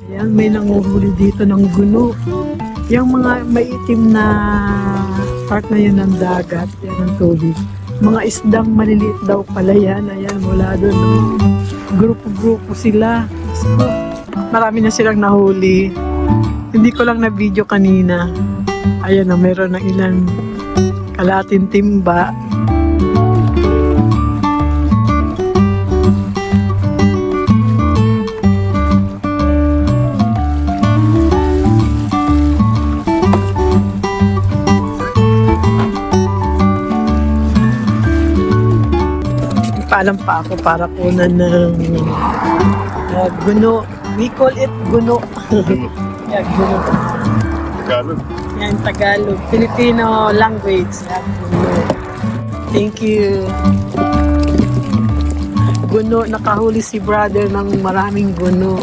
Ayan, may nanguhuli dito ng guno. Yung mga maitim na part na yun ng dagat, yan ang tubig. Mga isdang maliliit daw pala yan. Ayan, mula doon. Grupo-grupo sila. So, marami na silang nahuli. Hindi ko lang na video kanina. Ayan na, meron ng ilang kalating timba. Paalam pa ako para kunan ng guno. We call it guno. Yeah, guno. Tagalog. Yan, Tagalog. Filipino language. Yan, guno. Thank you. Guno, nakahuli si brother ng maraming guno.